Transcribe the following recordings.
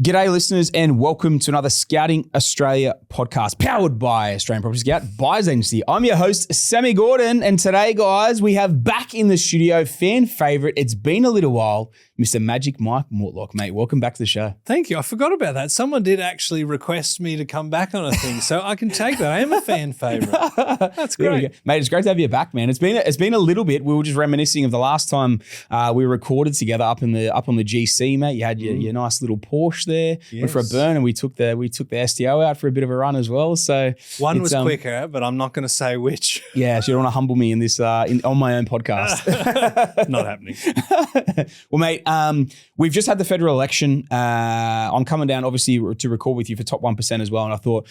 G'day listeners and welcome to another Scouting Australia podcast powered by Australian Property Scout Buyers Agency. I'm your host, Sammy Gordon, and today, guys, we have back in the studio, fan favourite, it's been a little while, Mr. Magic Mike Mortlock. Mate, welcome back to the show. Thank you. I forgot about that. Someone did actually request me to come back on a thing, so I can take that. I am a fan favourite. That's great. Mate, it's great to have you back, man. It's been a little bit. We were just reminiscing of the last time we recorded together up on the GC, mate. You had your nice little Porsche there, went for a burn, and we took the STO out for a bit of a run as well. So one was quicker, but I'm not going to say which. Yeah, so you don't want to humble me in this on my own podcast. Not happening. Well, mate, we've just had the federal election. I'm coming down, obviously, to record with you for Top 1% as well, and I thought,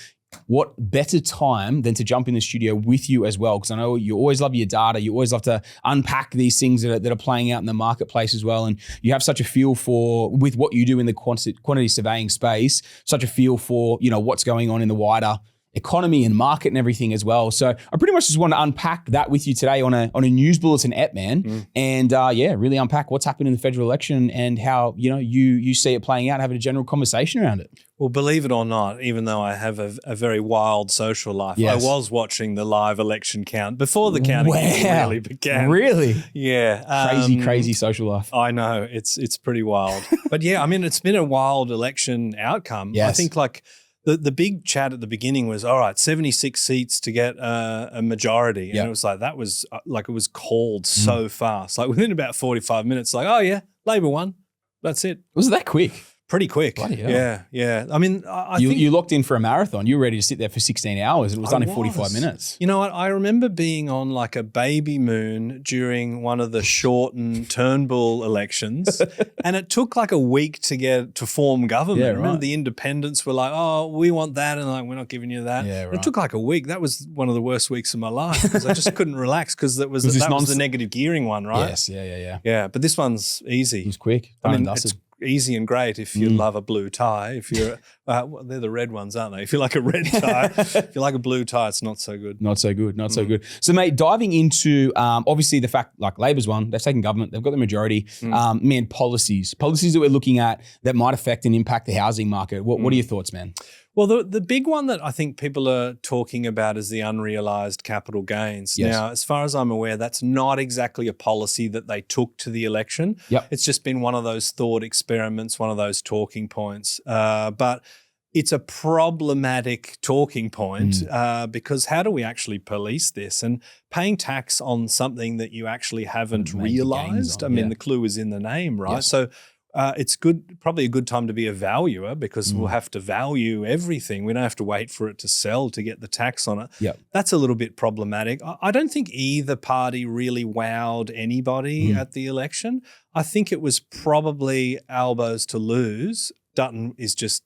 what better time than to jump in the studio with you as well? Because I know you always love your data. You always love to unpack these things that are playing out in the marketplace as well. And you have such a feel for, with what you do in the quantity surveying space, such a feel for, what's going on in the wider economy and market and everything as well. So I pretty much just want to unpack that with you today on a news bulletin app, man. And really unpack what's happened in the federal election and how, you see it playing out, having a general conversation around it. Well, believe it or not, even though I have a very wild social life, yes. I was watching the live election count before the counting really began. Really? Yeah. Crazy social life. I know. It's pretty wild. But yeah, I mean, it's been a wild election outcome. Yes. I think the big chat at the beginning was, all right, 76 seats to get a majority. And it was like, that was it was called so fast. Like within about 45 minutes, like, oh yeah, Labor won. That's it. Was it that quick? Pretty quick. Bloody hell. Yeah. I mean, I think you locked in for a marathon. You were ready to sit there for 16 hours. It was only 45 minutes. You know what? I remember being on like a baby moon during one of the Shorten Turnbull elections, and it took like a week to form government. Yeah, Remember right. the independents were like, oh, we want that, and like, we're not giving you that. Yeah, right. It took like a week. That was one of the worst weeks of my life because I just couldn't relax because that was the negative gearing one, right? Yes, yeah. Yeah, but this one's easy. It was quick. I mean, it's easy and great if you love a blue tie. If you're, they're the red ones, aren't they? If you like a red tie, if you like a blue tie, it's not so good. Not so good. So, mate, diving into obviously the fact like Labor's won, they've taken government, they've got the majority. Policies that we're looking at that might affect and impact the housing market. What are your thoughts, man? Well, the big one that I think people are talking about is the unrealised capital gains. Yes. Now, as far as I'm aware, that's not exactly a policy that they took to the election. Yep. It's just been one of those thought experiments, one of those talking points. But it's a problematic talking point because how do we actually police this? And paying tax on something that you actually haven't realised, I mean, the clue is in the name, right? Yes. So it's probably a good time to be a valuer because we'll have to value everything. We don't have to wait for it to sell to get the tax on it. Yep. That's a little bit problematic. I don't think either party really wowed anybody at the election. I think it was probably elbows to lose. Dutton is just,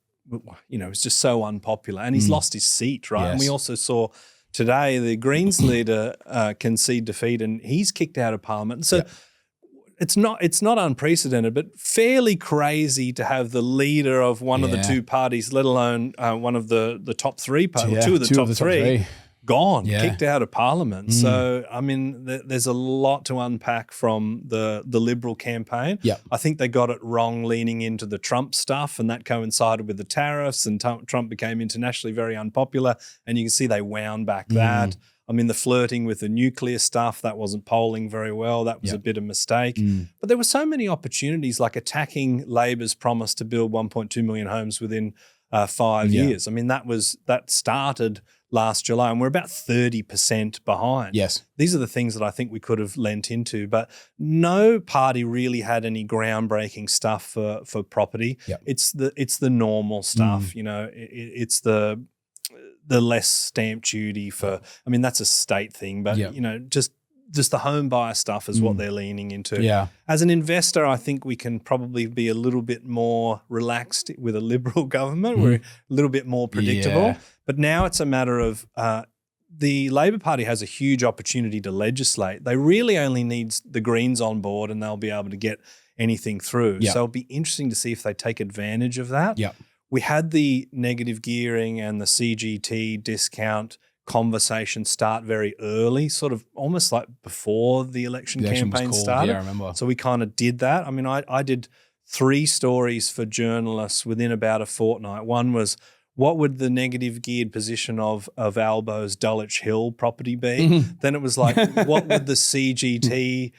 it's just so unpopular and he's lost his seat, right? Yes. And we also saw today the Greens leader concede defeat and he's kicked out of Parliament. So it's not unprecedented, but fairly crazy to have the leader of one of the two parties, let alone one of the top three parties, two of the top three, gone, kicked out of Parliament. So, I mean, there's a lot to unpack from the Liberal campaign. Yep. I think they got it wrong leaning into the Trump stuff, and that coincided with the tariffs, and Trump became internationally very unpopular, and you can see they wound back that. I mean, the flirting with the nuclear stuff, that wasn't polling very well. That was a bit of a mistake. But there were so many opportunities, like attacking Labor's promise to build 1.2 million homes within 5 years. I mean, that started last July, and we're about 30% behind. Yes. These are the things that I think we could have lent into, but no party really had any groundbreaking stuff for property. Yep. It's the normal stuff, it's the less stamp duty for, I mean, that's a state thing, but, just the home buyer stuff is what they're leaning into. Yeah. As an investor, I think we can probably be a little bit more relaxed with a Liberal government. We're a little bit more predictable. Yeah. But now it's a matter of the Labor Party has a huge opportunity to legislate. They really only need the Greens on board and they'll be able to get anything through. Yep. So it'll be interesting to see if they take advantage of that. Yep. We had the negative gearing and the CGT discount conversation start very early, sort of almost like before the election campaign started. Yeah, I remember. So we kind of did that. I mean, I did 3 stories for journalists within about a fortnight. One was, what would the negative geared position of Albo's Dulwich Hill property be? Then it was like, what would the CGT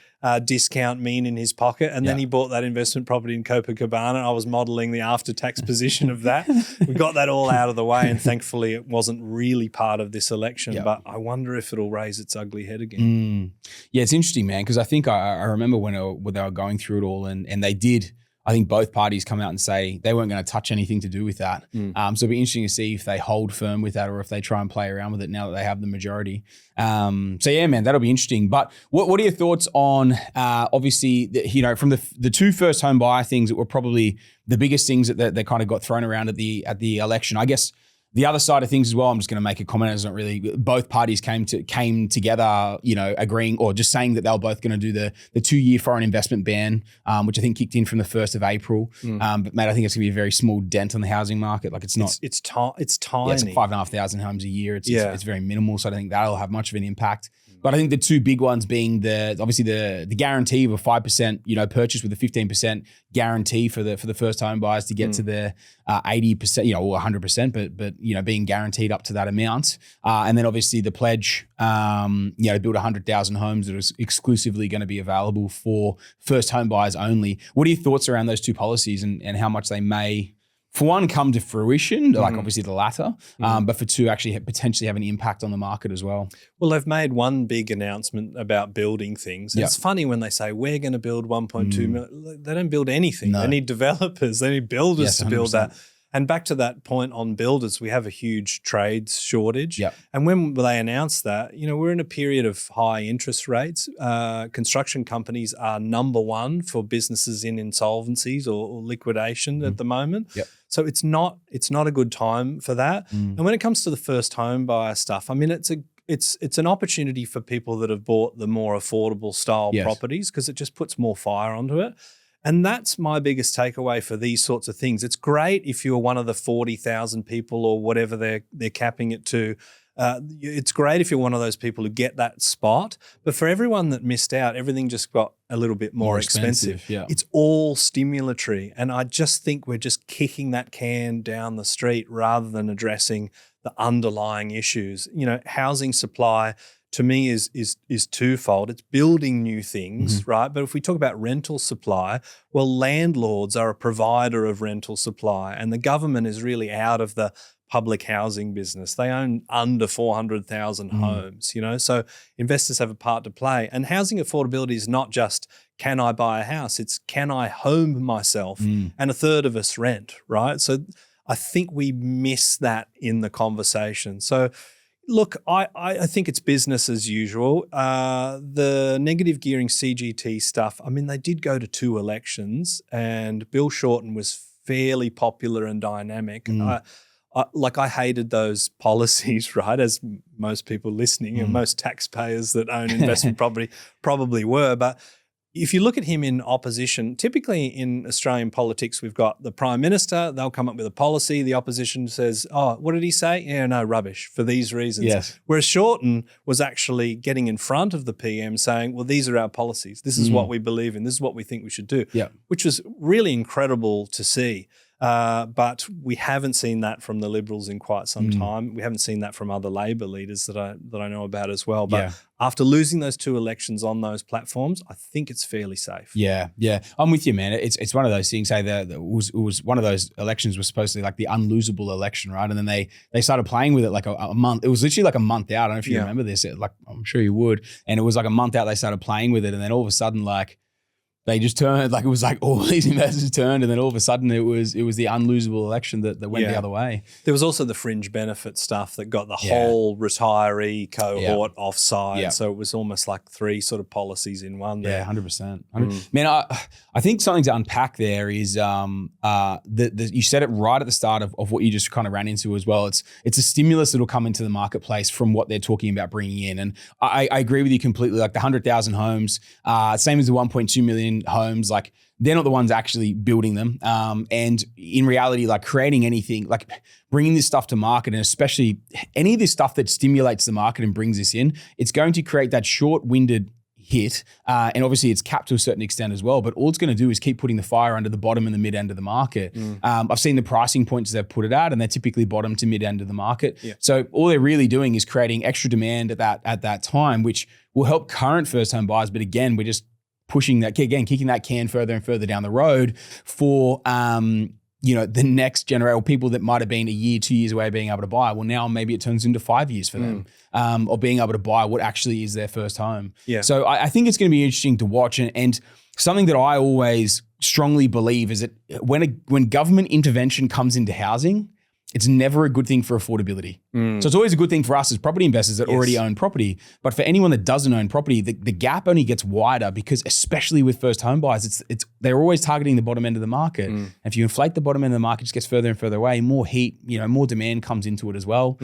discount mean in his pocket? And then he bought that investment property in Copacabana. I was modelling the after-tax position of that. We got that all out of the way, and thankfully it wasn't really part of this election. But I wonder if it'll raise its ugly head again. Yeah, it's interesting, man, because I think I remember when they were going through it all, and they did. I think both parties come out and say they weren't going to touch anything to do with that. So it'll be interesting to see if they hold firm with that or if they try and play around with it now that they have the majority. So yeah, man, that'll be interesting. But what are your thoughts on obviously, from the 2 first home buyer things that were probably the biggest things that kind of got thrown around at the election? I guess the other side of things as well, I'm just going to make a comment. It's not really, both parties came together, agreeing or just saying that they were both going to do the 2-year foreign investment ban, which I think kicked in from the 1st of April. But mate, I think it's going to be a very small dent on the housing market. Like it's not, it's tiny. Yeah, it's like 5,500 homes a year. It's very minimal. So I don't think that'll have much of an impact. But I think the 2 big ones being obviously the guarantee of a 5%, purchase with a 15% guarantee for the first home buyers to get to the 80%, or 100%, but being guaranteed up to that amount. And then obviously the pledge, to build 100,000 homes that is exclusively going to be available for first home buyers only. What are your thoughts around those 2 policies and how much they may, for one, come to fruition, like obviously the latter, but for 2, actually potentially have an impact on the market as well? Well, they've made one big announcement about building things. It's funny when they say, we're going to build 1.2 million. They don't build anything. No. They need developers. They need builders to build that. And back to that point on builders, we have a huge trades shortage. Yep. And when they announced that, we're in a period of high interest rates. Construction companies are number 1 for businesses in insolvencies or liquidation at the moment. Yep. So it's not a good time for that. And when it comes to the first home buyer stuff, I mean, it's an opportunity for people that have bought the more affordable style properties, because it just puts more fire onto it. And that's my biggest takeaway for these sorts of things. It's great if you're one of the 40,000 people or whatever they're capping it to. It's great if you're one of those people who get that spot. But for everyone that missed out, everything just got a little bit more expensive. Yeah. It's all stimulatory. And I just think we're just kicking that can down the street rather than addressing the underlying issues. Housing supply, to me, is twofold. It's building new things, right? But if we talk about rental supply, well, landlords are a provider of rental supply, and the government is really out of the public housing business. They own under 400,000 homes, so investors have a part to play. And housing affordability is not just, can I buy a house? It's, can I home myself? And a third of us rent, right? So I think we miss that in the conversation. So look, I think it's business as usual. The negative gearing CGT stuff, I mean, they did go to 2 elections, and Bill Shorten was fairly popular and dynamic. I hated those policies, right, as most people listening and most taxpayers that own investment property probably were. But if you look at him in opposition, typically in Australian politics, we've got the Prime Minister, they'll come up with a policy, the opposition says, oh, what did he say? Yeah, no, rubbish, for these reasons. Yes. Whereas Shorten was actually getting in front of the PM saying, well, these are our policies. This is what we believe in. This is what we think we should do, which was really incredible to see. But we haven't seen that from the Liberals in quite some time. We haven't seen that from other Labor leaders that I know about as well. But after losing those 2 elections on those platforms, I think it's fairly safe. Yeah, I'm with you, man. It's one of those things. Hey, it was one of those elections was supposed to be like the unlosable election, right? And then they started playing with it like a month. It was literally like a month out. I don't know if you remember this. I'm sure you would. And it was like a month out. They started playing with it, and then all of a sudden, they just turned, it was like all these investors turned, and then all of a sudden it was the unlosable election that went the other way. There was also the fringe benefit stuff that got the whole retiree cohort offside. So it was almost like 3 sort of policies in one there. Yeah, 100%. Man, I think something to unpack there is you said it right at the start of what you just kind of ran into as well. It's a stimulus that will come into the marketplace from what they're talking about bringing in. And I agree with you completely. Like the 100,000 homes, same as the 1.2 million homes, like they're not the ones actually building them. And in reality, like creating anything, like bringing this stuff to market, and especially any of this stuff that stimulates the market and brings this in, it's going to create that short-winded hit, and obviously it's capped to a certain extent as well, but all it's going to do is keep putting the fire under the bottom and the mid end of the market. I've seen the pricing points they've put it at, and they're typically bottom to mid end of the market. Yeah. So all they're really doing is creating extra demand at that time, which will help current first home buyers. But again, we're just pushing that, again, kicking that can further and further down the road for the next generation, or people that might have been a year, 2 years away being able to buy. Well, now maybe it turns into 5 years for them, or being able to buy what actually is their first home. Yeah. So I think it's going to be interesting to watch, and something that I always strongly believe is that when government intervention comes into housing, it's never a good thing for affordability. So it's always a good thing for us as property investors that already own property. But for anyone that doesn't own property, the gap only gets wider, because especially with first home buyers, they're always targeting the bottom end of the market. And if you inflate the bottom end of the market, it just gets further and further away. More heat, more demand comes into it as well.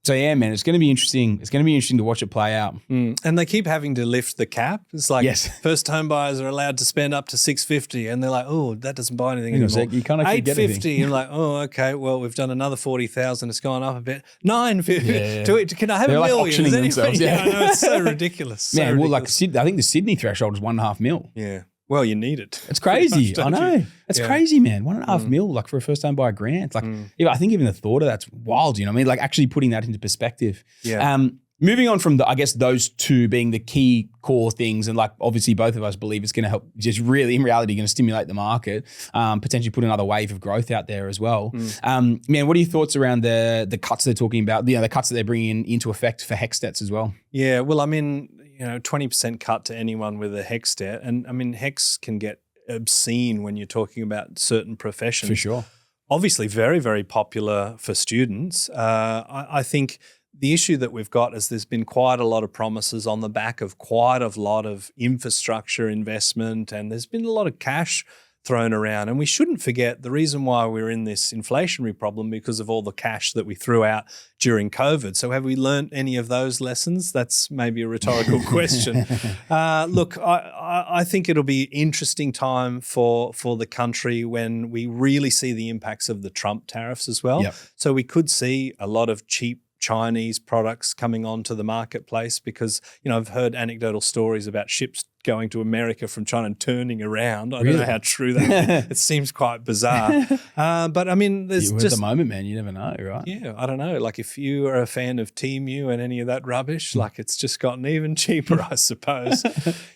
So yeah, man, it's going to be interesting. It's going to be interesting to watch it play out. And they keep having to lift the cap. It's like first home buyers are allowed to spend up to $650, and they're like, oh, that doesn't buy anything anymore. You can't actually get anything. $850, you're like, oh, okay, well, we've done another 40,000. It's gone up a bit. $950. Can I have they're a like million? auctioning themselves. I know, it's so ridiculous. Man, well, like I think the Sydney threshold is $1.5 million. Yeah. Well, you need it. It's crazy. I know. It's crazy, man. $1.5 million, like for a first time buyer grant. Like, I think even the thought of that's wild. You know what I mean? Like actually putting that into perspective. Yeah. Moving on from those two being the key core things, and like obviously both of us believe it's going to help, just really in reality going to stimulate the market, potentially put another wave of growth out there as well. Man, what are your thoughts around the cuts they're talking about? The cuts that they're bringing into effect for HECS debts as well? Yeah, well, I mean, 20% cut to anyone with a HECS debt, and I mean HECS can get obscene when you're talking about certain professions. For sure. Obviously, very, very popular for students. I think the issue that we've got is there's been quite a lot of promises on the back of quite a lot of infrastructure investment, and there's been a lot of cash thrown around. And we shouldn't forget the reason why we're in this inflationary problem because of all the cash that we threw out during COVID. So have we learned any of those lessons? That's maybe a rhetorical question. Look, I think it'll be an interesting time for the country when we really see the impacts of the Trump tariffs as well. Yep. So we could see a lot of cheap Chinese products coming onto the marketplace because, I've heard anecdotal stories about ships going to America from China and turning around. I don't know how true that is. It seems quite bizarre. But I mean, there's just at the moment, man, you never know, right? Yeah, I don't know. Like if you are a fan of TMU and any of that rubbish, like it's just gotten even cheaper, I suppose.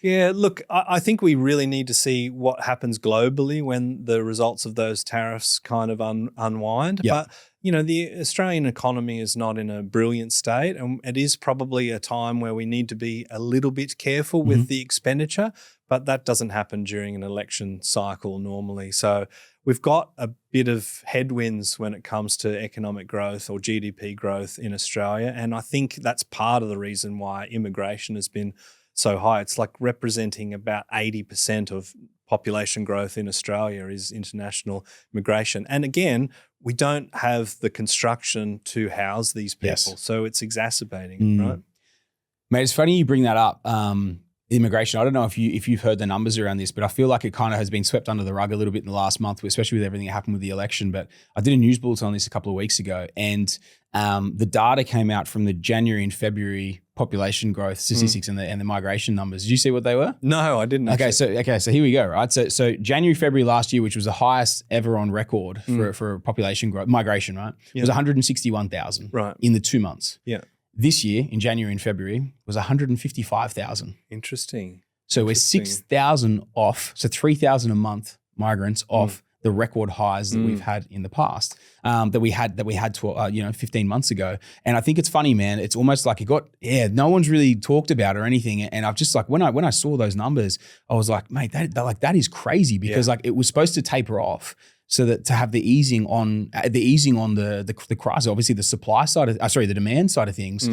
Yeah, look, I think we really need to see what happens globally when the results of those tariffs kind of unwind. Yep. But the Australian economy is not in a brilliant state, and it is probably a time where we need to be a little bit careful with the expenditure, but that doesn't happen during an election cycle normally. So we've got a bit of headwinds when it comes to economic growth or GDP growth in Australia, and I think that's part of the reason why immigration has been so high. It's like representing about 80% of population growth in Australia is international migration. And again, we don't have the construction to house these people. Yes. So it's exacerbating, right? Mate, it's funny you bring that up. Immigration. I don't know if you've heard the numbers around this, but I feel like it kind of has been swept under the rug a little bit in the last month, especially with everything that happened with the election. But I did a news bulletin on this a couple of weeks ago, and the data came out from the January and February population growth statistics and the migration numbers. Did you see what they were? No, I didn't. Okay, so here we go, right? So January, February last year, which was the highest ever on record for population growth, migration, right? It was 161,000 in the 2 months. Yeah. This year, in January and February, was 155,000. Interesting. So we're 6,000 off, so 3,000 a month migrants off the record highs that we've had in the past, that we had 15 months ago. And I think it's funny, man. It's almost like no one's really talked about or anything. And I've just like, when I saw those numbers, I was like, mate, that is crazy because like it was supposed to taper off. So that to have the easing on the crisis, obviously the supply side the demand side of things.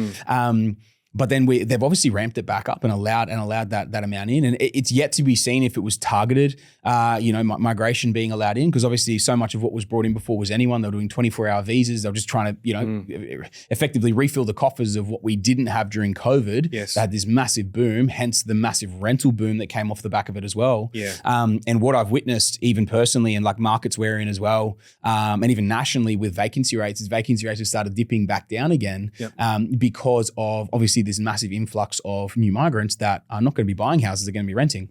But then they've obviously ramped it back up and allowed that amount in, and it's yet to be seen if it was targeted, migration being allowed in, because obviously so much of what was brought in before was anyone. They were doing 24-hour visas. They were just trying to, effectively refill the coffers of what we didn't have during COVID. Yes. They had this massive boom, hence the massive rental boom that came off the back of it as well. Yeah. And what I've witnessed, even personally, and like markets we're in as well, and even nationally with vacancy rates have started dipping back down again, because of obviously obviously this massive influx of new migrants that are not going to be buying houses, they're going to be renting.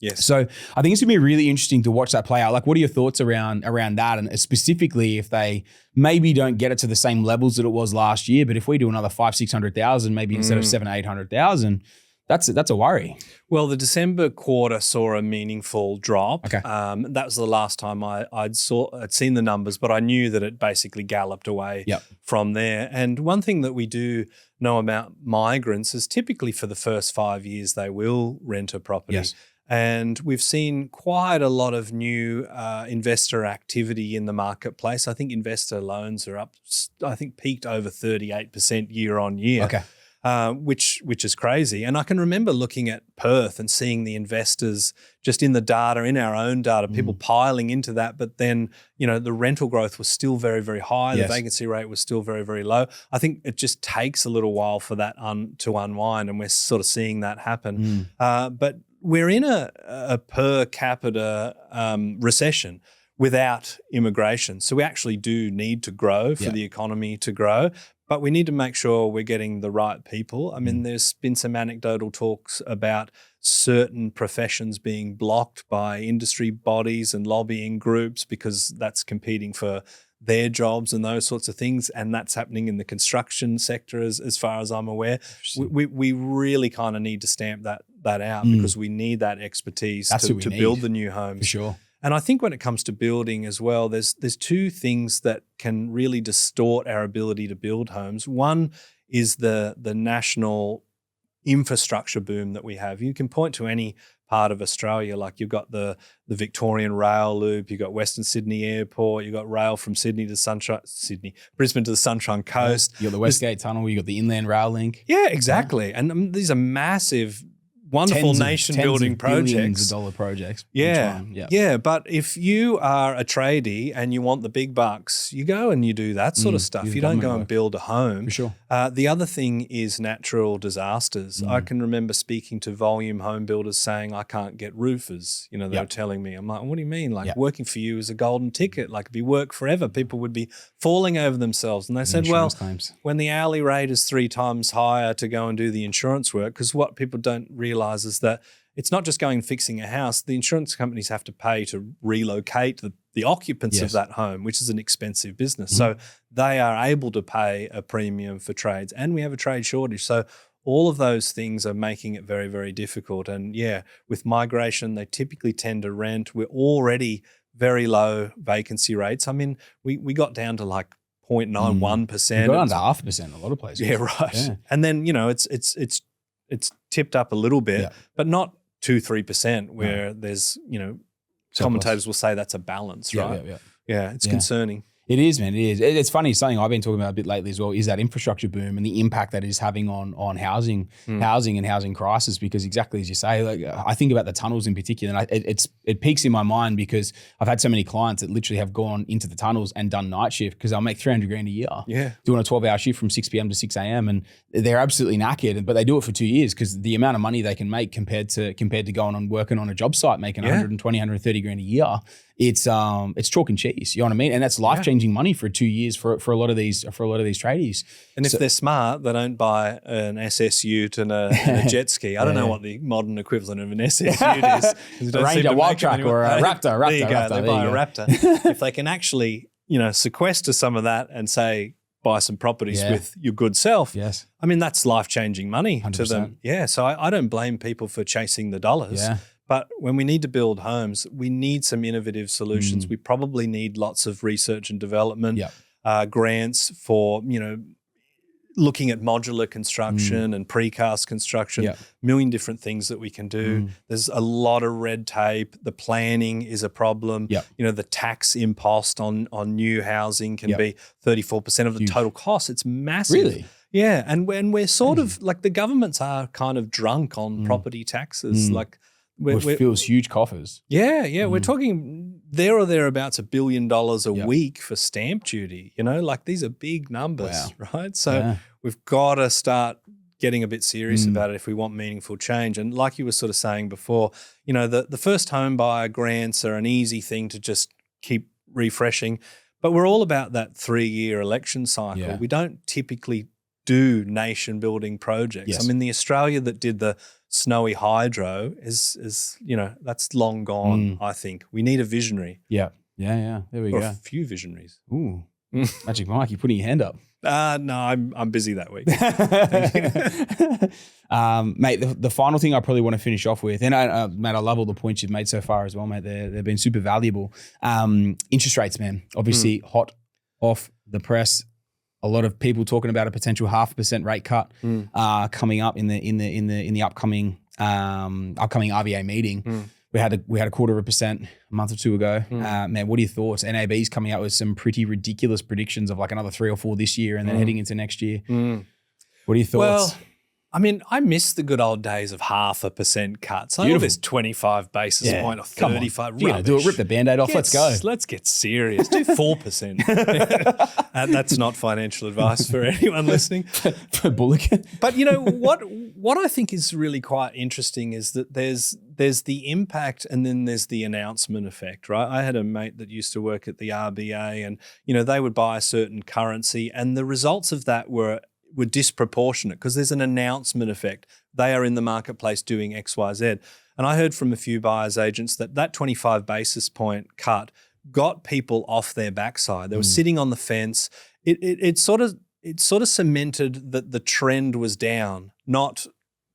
Yes. So I think it's going to be really interesting to watch that play out. Like, what are your thoughts around that? And specifically if they maybe don't get it to the same levels that it was last year, but if we do another 500,000-600,000, maybe instead of 700,000-800,000, that's a worry. Well, the December quarter saw a meaningful drop. Okay. That was the last time I'd seen the numbers, but I knew that it basically galloped away from there. And one thing that we do know about migrants is typically for the first 5 years they will rent a property. Yes. And we've seen quite a lot of new investor activity in the marketplace. I think investor loans are up, I think peaked over 38% year on year. Okay. Which is crazy. And I can remember looking at Perth and seeing the investors just in the data, in our own data, people piling into that. But then, the rental growth was still very, very high. Yes. The vacancy rate was still very, very low. I think it just takes a little while for that to unwind, and we're sort of seeing that happen. But we're in a per capita recession without immigration. So we actually do need to grow for the economy to grow. But we need to make sure we're getting the right people. I mean, there's been some anecdotal talks about certain professions being blocked by industry bodies and lobbying groups because that's competing for their jobs and those sorts of things. And that's happening in the construction sector as far as I'm aware. We really kind of need to stamp that out because we need that expertise to build the new homes. For sure. And I think when it comes to building as well, there's two things that can really distort our ability to build homes. One is the national infrastructure boom that we have. You can point to any part of Australia, like you've got the Victorian rail loop, you've got Western Sydney Airport, you've got rail from Brisbane to the Sunshine Coast. You've got the Westgate Tunnel, you've got the Inland Rail Link. Yeah, exactly. Yeah. And these are massive, wonderful nation-building projects. Billions of dollar projects. Yeah. But if you are a tradie and you want the big bucks, you go and you do that sort of stuff. You don't go and build a home. For sure. The other thing is natural disasters. I can remember speaking to volume home builders saying, I can't get roofers. They were telling me, I'm like, what do you mean? Like working for you is a golden ticket. Like it'd be work forever. People would be falling over themselves. And they said, well, when the hourly rate is 3 times higher to go and do the insurance work, because what people don't realize is that it's not just going and fixing a house. The insurance companies have to pay to relocate the occupants of that home, which is an expensive business. So they are able to pay a premium for trades, and we have a trade shortage. So all of those things are making it very, very difficult. And with migration, they typically tend to rent. We're already very low vacancy rates. I mean, we got down to like 0.91%. We got under 0.5% in a lot of places. Yeah, right. Yeah. And then, it's tipped up a little bit, but not 2-3% where there's, commentators will say that's a balance, right? Yeah, it's concerning. It is, man. It is. It's funny. Something I've been talking about a bit lately as well is that infrastructure boom and the impact that it is having on housing and housing crisis. Because exactly as you say, like I think about the tunnels in particular, and it peaks in my mind because I've had so many clients that literally have gone into the tunnels and done night shift because they'll make $300,000 a year, doing a 12-hour shift from 6 p.m. to 6 a.m. and they're absolutely knackered. But they do it for 2 years because the amount of money they can make compared to going and working on a job site making $120,000, $130,000 a year. It's chalk and cheese, you know what I mean? And that's life-changing money for 2 years for a lot of these tradies. And if they're smart, they don't buy an SS ute and a jet ski. I don't know what the modern equivalent of an SS ute is. A Ranger Wild Truck or a Raptor. There you go. They buy a Raptor. If they can actually, sequester some of that and say, buy some properties with your good self. Yes. I mean, that's life-changing money 100%. to them. Yeah. So I don't blame people for chasing the dollars. Yeah. But when we need to build homes, we need some innovative solutions. We probably need lots of research and development, grants for, looking at modular construction and precast construction, a million different things that we can do. There's a lot of red tape. The planning is a problem. The tax impost on new housing can be 34% of the total cost. It's massive. Really? Yeah. And when we're sort of like the governments are kind of drunk on property taxes, like which fills huge coffers. Yeah. We're talking there or thereabouts $1 billion a week for stamp duty. Like these are big numbers, right? So we've got to start getting a bit serious about it if we want meaningful change. And like you were sort of saying before, the first home buyer grants are an easy thing to just keep refreshing, but we're all about that 3-year election cycle. We don't typically do nation building projects. Yes. I mean, the Australia that did the snowy hydro is that's long gone. I think we need a visionary. Yeah. There we Or go. a few visionaries. Ooh, Magic Mike, you're putting your hand up. No, I'm busy that week. Mate, the final thing I probably want to finish off with, and mate, I love all the points you've made so far as well, mate. They've been super valuable. Interest rates, man, obviously hot off the press. A lot of people talking about a potential 0.5% rate cut coming up in the upcoming RBA meeting. We had a 0.25% a month or two ago. Man, what are your thoughts? NAB's coming out with some pretty ridiculous predictions of like another 3 or 4 this year and then heading into next year. What are your thoughts? Well, I mean, I miss the good old days of 0.5% cuts. I know this 25 basis point or 35. If you're going to do it, rip the Band-Aid off. Let's go. Let's get serious. Do 4%. That's not financial advice for anyone listening. For Bullock. But you know what I think is really quite interesting is that there's the impact and then there's the announcement effect, right? I had a mate that used to work at the RBA and, they would buy a certain currency and the results of that were disproportionate because there's an announcement effect. They are in the marketplace doing X, Y, Z. And I heard from a few buyers agents that 25 basis point cut got people off their backside. They were sitting on the fence. It sort of cemented that the trend was down, not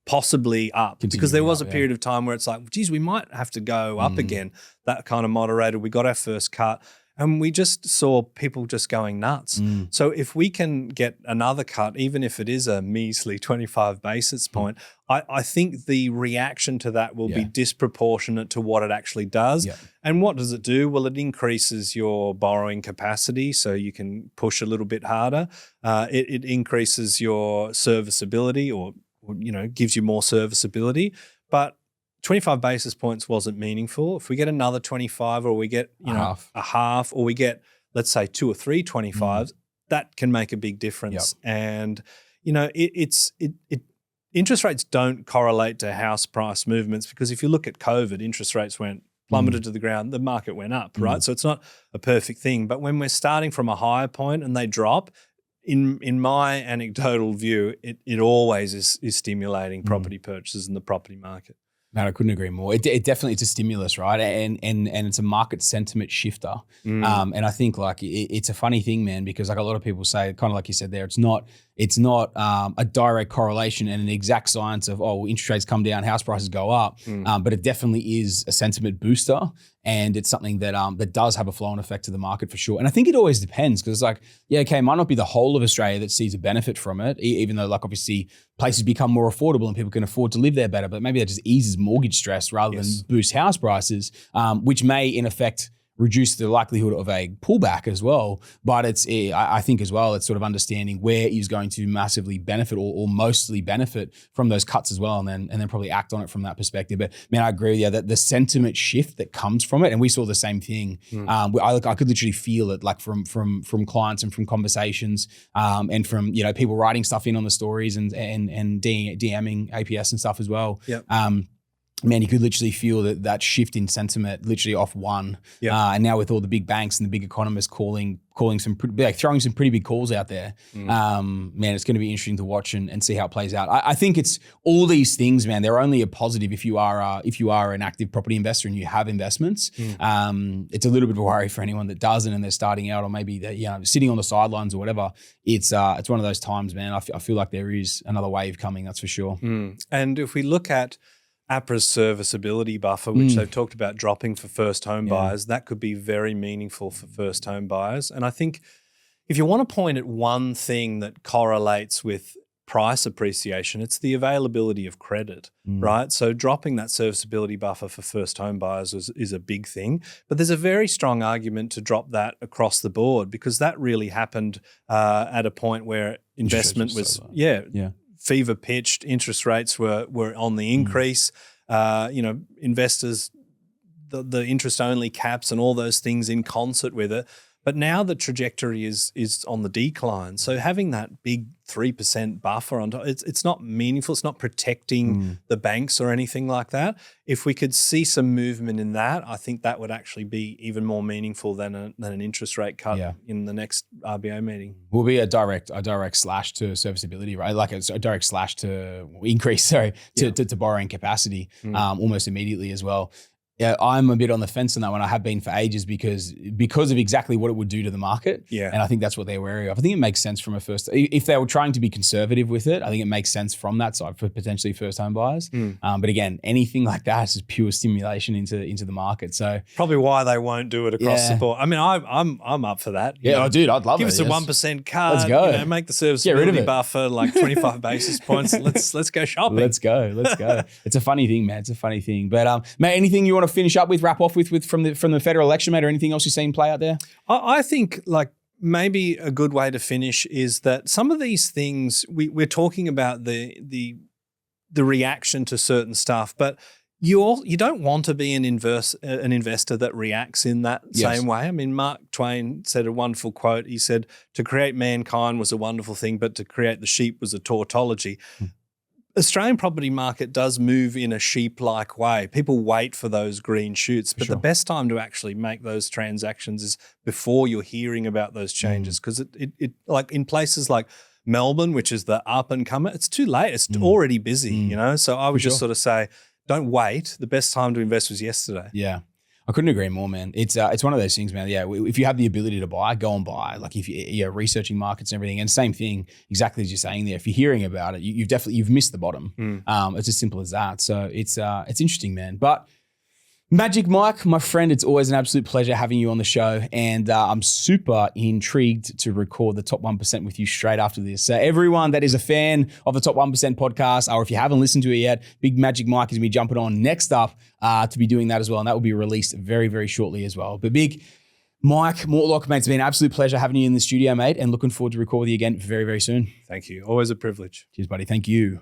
possibly up. Because there was a period of time where it's like, geez, we might have to go up again. That kind of moderated. We got our first cut. And we just saw people just going nuts. So if we can get another cut, even if it is a measly 25 basis point, I think the reaction to that will be disproportionate to what it actually does. And what does it do? Well, it increases your borrowing capacity so you can push a little bit harder. It increases your serviceability or gives you more serviceability. But 25 basis points wasn't meaningful. If we get another 25 or we get a half or we get, let's say, 2 or 3 25s, that can make a big difference. And, interest rates don't correlate to house price movements because if you look at COVID, interest rates plummeted to the ground, the market went up, right? So it's not a perfect thing. But when we're starting from a higher point and they drop, in my anecdotal view, it always is stimulating property purchases in the property market. Man, I couldn't agree more. It definitely, it's a stimulus, right? And it's a market sentiment shifter. And I think like it's a funny thing, man, because like a lot of people say, kind of like you said there, it's not a direct correlation and an exact science of, interest rates come down, house prices go up. But it definitely is a sentiment booster. And it's something that that does have a flow-on effect to the market for sure. And I think it always depends because it's like, it might not be the whole of Australia that sees a benefit from it, even though like obviously places become more affordable and people can afford to live there better, but maybe that just eases mortgage stress rather than boost house prices, which may in effect reduce the likelihood of a pullback as well. But I think as well, it's sort of understanding where is going to massively benefit or mostly benefit from those cuts as well, and then probably act on it from that perspective. But man, I agree with you that the sentiment shift that comes from it, and we saw the same thing. I could literally feel it like from clients and from conversations, and from people writing stuff in on the stories and DMing APS and stuff as well. Man, you could literally feel that shift in sentiment literally off one. And now with all the big banks and the big economists calling some throwing some pretty big calls out there, man, it's going to be interesting to watch and see how it plays out. I think it's all these things, man. They're only a positive if you are an active property investor and you have investments. It's a little bit of a worry for anyone that doesn't and they're starting out or maybe they're sitting on the sidelines or whatever. It's one of those times, man. I feel like there is another wave coming. That's for sure. And if we look at APRA's serviceability buffer, which they've talked about dropping for first home buyers, that could be very meaningful for first home buyers. And I think if you want to point at one thing that correlates with price appreciation, it's the availability of credit, right? So dropping that serviceability buffer for first home buyers is a big thing. But there's a very strong argument to drop that across the board because that really happened at a point where investment was fever pitched, interest rates were on the increase. Investors, the interest only caps and all those things in concert with it But now the trajectory is on the decline. So having that big 3% buffer on top, it's not meaningful. It's not protecting the banks or anything like that. If we could see some movement in that, I think that would actually be even more meaningful than an interest rate cut in the next RBA meeting. Will be a direct slash to serviceability, right? Like a direct slash to increase, to borrowing capacity almost immediately as well. Yeah, I'm a bit on the fence on that one. I have been for ages because of exactly what it would do to the market. Yeah. And I think that's what they're wary of. I think it makes sense from if they were trying to be conservative with it, I think it makes sense from that side for potentially first home buyers. But again, anything like that is pure stimulation into the market. So probably why they won't do it across the board. I mean, I'm up for that. Yeah, dude, I'd love it. Give us a 1% cut. Let's go. Make the serviceability buffer like 25 basis points. Let's go shopping. Let's go. It's a funny thing, man. It's a funny thing. But mate, anything you want to finish up with, wrap off with from the federal election, mate, or anything else you've seen play out there? I think like maybe a good way to finish is that some of these things we're talking about the reaction to certain stuff, but you don't want to be an investor that reacts in that same way. I mean, Mark Twain said a wonderful quote. He said, "To create mankind was a wonderful thing, but to create the sheep was a tautology." Australian property market does move in a sheep-like way. People wait for those green shoots, but the best time to actually make those transactions is before you're hearing about those changes, because it like in places like Melbourne, which is the up and comer, it's too late. It's already busy, you know? So I would just sort of say, don't wait. The best time to invest was yesterday. Yeah. I couldn't agree more, man. It's one of those things, man. Yeah, if you have the ability to buy, go and buy. Like if you're researching markets and everything, and same thing, exactly as you're saying there. If you're hearing about it, you've missed the bottom. It's as simple as that. So it's interesting, man. But Magic Mike, my friend, it's always an absolute pleasure having you on the show, and I'm super intrigued to record the Top 1% with you straight after this. So everyone that is a fan of the Top 1% podcast, or if you haven't listened to it yet, Big Magic Mike is going to be jumping on next up to be doing that as well, and that will be released very, very shortly as well. But Big Mike Mortlock, mate, it's been an absolute pleasure having you in the studio, mate, and looking forward to record with you again very, very soon. Thank you. Always a privilege. Cheers, buddy. Thank you.